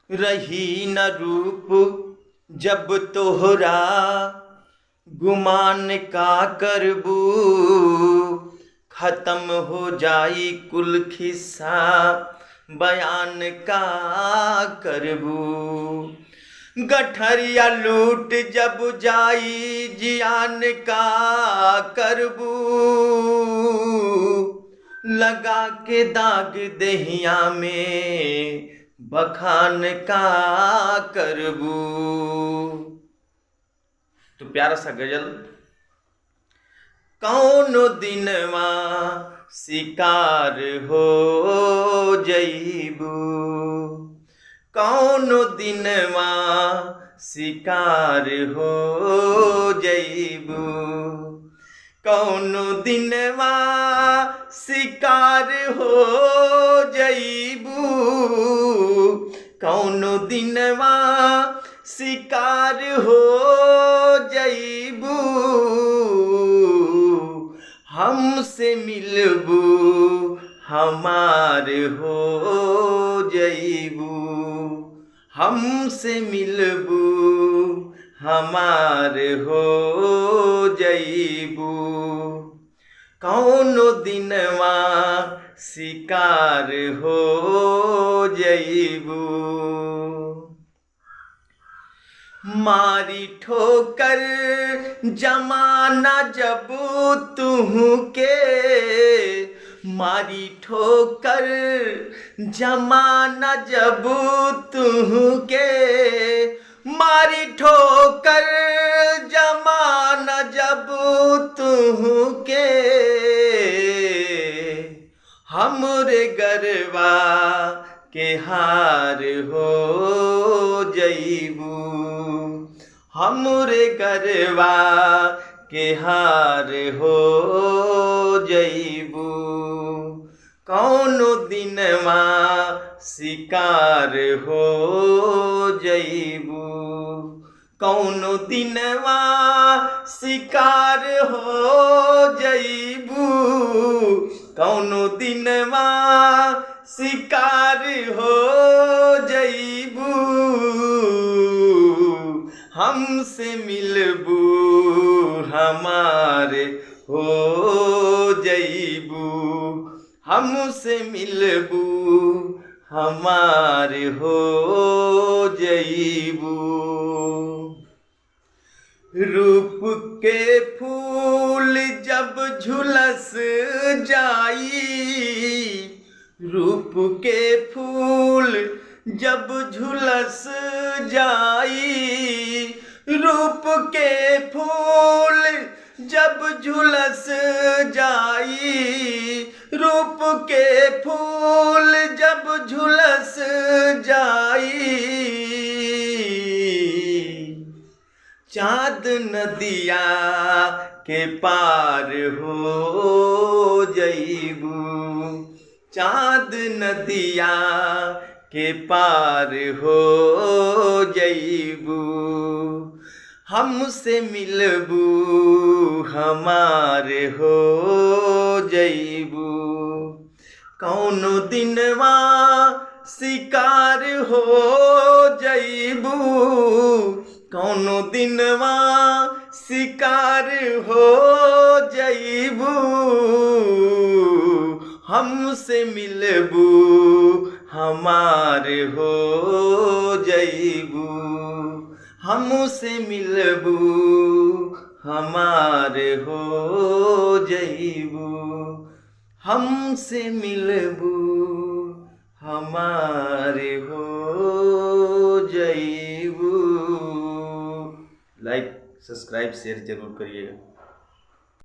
रही न रूप जब तोहरा, गुमान का करबू। खत्म हो जाई कुल खिस्सा, बयान का करबू। गठरिया लूट जब जाई, जियान का करबू। लगा के दाग दहिया में, बखान का करबू। तो प्यारा सा गजल। कौनो दिनवा शिकार हो जईबू, कौनो दिनवा शिकार हो जईबू। कौनो दिनवा शिकार हो जईबू, कौनो दिनवा शिकार हो जईबू। हमसे मिलबू हमार हो जईबू, हमसे मिलबू हमार हो जईबू। कौनो दिनवा शिकार हो जईबू। मारी ठोकर जमाना जब तुहू के, मारी ठोकर जमाना जब तुहू के। मारी ठोकर जमाना जब तुहू के। हमरे गरबा के हार हो जईबू, हमरे गरबा के हार हो जईबू। कौनो दिनवा शिकार हो जईबू, कौनो दिनवा शिकार हो जईबू। कौनो दिनवा शिकार हो जईबू। हमसे मिलबू हमारे हो जईबू, हमसे मिलबू हमारे हो जईबू। रूप के फूल जब झुलस जाई, रूप के फूल जब झुलस जाई। रूप के फूल जब झुलस जाई, रूप के फूल जब झुलस जाई। चाँद नदिया के पार हो जईबू, चाँद नदिया के पार हो जईबू। हमसे मिलबू हमारे हो जईबू। कौनो दिनवा शिकार हो जईबू, कौनो दिनवा शिकार हो जईबू। हमसे मिलबू हमारे हो जईबू, हमसे मिलबू हमारे हो जईबू। हमसे मिलबू हमारे हो जईबू। लाइक सब्सक्राइब शेयर जरूर करिएगा।